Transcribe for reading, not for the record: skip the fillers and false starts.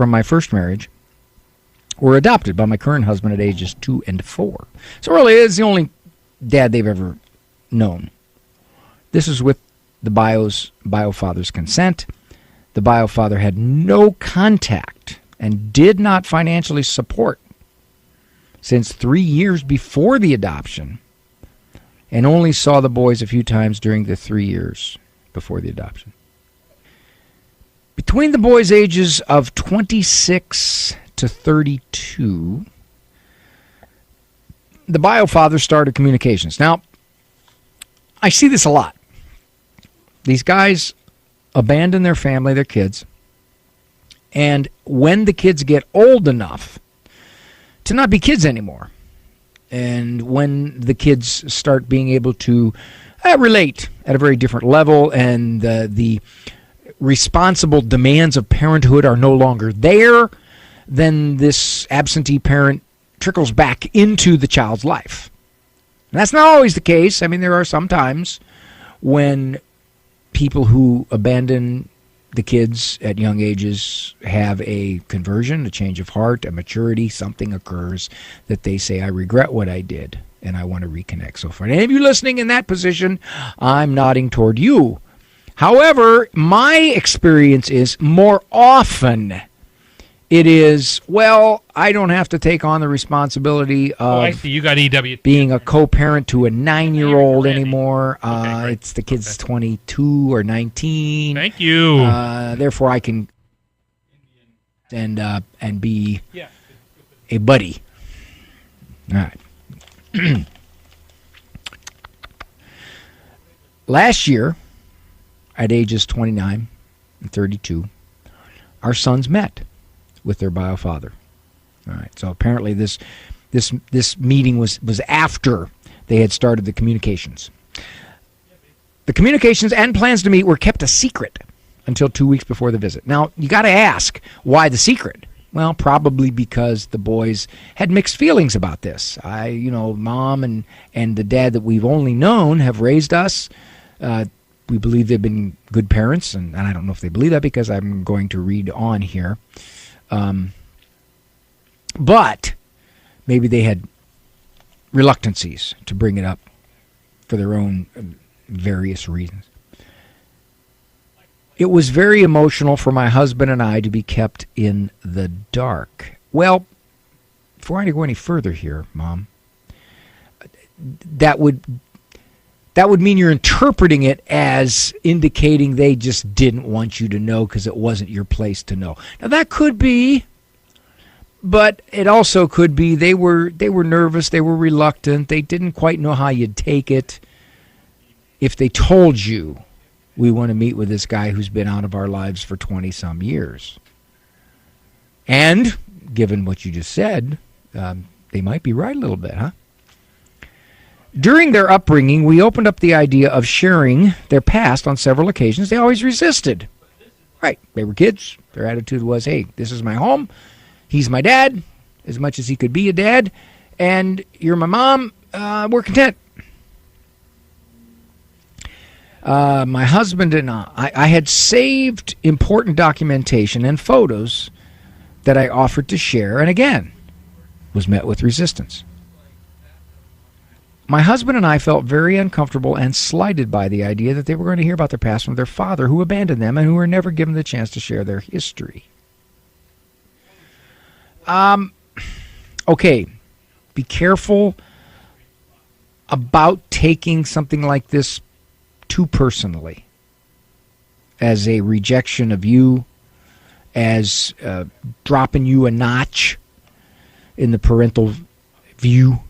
from my first marriage were adopted by my current husband at ages 2 and 4. So really, it's the only dad they've ever known. This is with the bio father's consent. The bio father had no contact and did not financially support since 3 years before the adoption, and only saw the boys a few times during the 3 years before the adoption. Between the boys' ages of 26 to 32, the bio father started communications. Now, I see this a lot. These guys abandon their family, their kids, and when the kids get old enough to not be kids anymore, and when the kids start being able to relate at a very different level, and the responsible demands of parenthood are no longer there, then this absentee parent trickles back into the child's life. And that's not always the case. I mean, there are some times when people who abandon the kids at young ages have a conversion, a change of heart, a maturity. Something occurs that they say, I regret what I did, and I want to reconnect. So for any of you listening in that position, I'm nodding toward you. However, my experience is more often it is, well, I don't have to take on the responsibility of I see. You got EWT. being a co-parent to a 9-year-old anymore. Okay, it's the kid's 22 or 19. Thank you. Therefore, I can and be a buddy. All right. Last year, at ages 29 and 32, our sons met with their bio father. All right. So apparently this meeting was after they had started the communications. The communications and plans to meet were kept a secret until 2 weeks before the visit. Now, you got to ask, why the secret? Well, probably because the boys had mixed feelings about this. Mom and the dad that we've only known have raised us. We believe they've been good parents, and I don't know if they believe that because I'm going to read on here. But maybe they had reluctancies to bring it up for their own various reasons. It was very emotional for my husband and I to be kept in the dark. Well, before I go any further here, Mom, that would mean you're interpreting it as indicating they just didn't want you to know because it wasn't your place to know. Now, that could be, but it also could be they were nervous, they were reluctant, they didn't quite know how you'd take it. If they told you, we want to meet with this guy who's been out of our lives for 20-some years. And, given what you just said, they might be right a little bit, huh? During their upbringing, we opened up the idea of sharing their past on several occasions. They always resisted. Right. They were kids. Their attitude was, hey, this is my home. He's my dad, as much as he could be a dad. And you're my mom. We're content. My husband and I had saved important documentation and photos that I offered to share, and again, was met with resistance. My husband and I felt very uncomfortable and slighted by the idea that they were going to hear about their past from their father, who abandoned them and who were never given the chance to share their history. Okay, be careful about taking something like this too personally, as a rejection of you, as dropping you a notch in the parental view.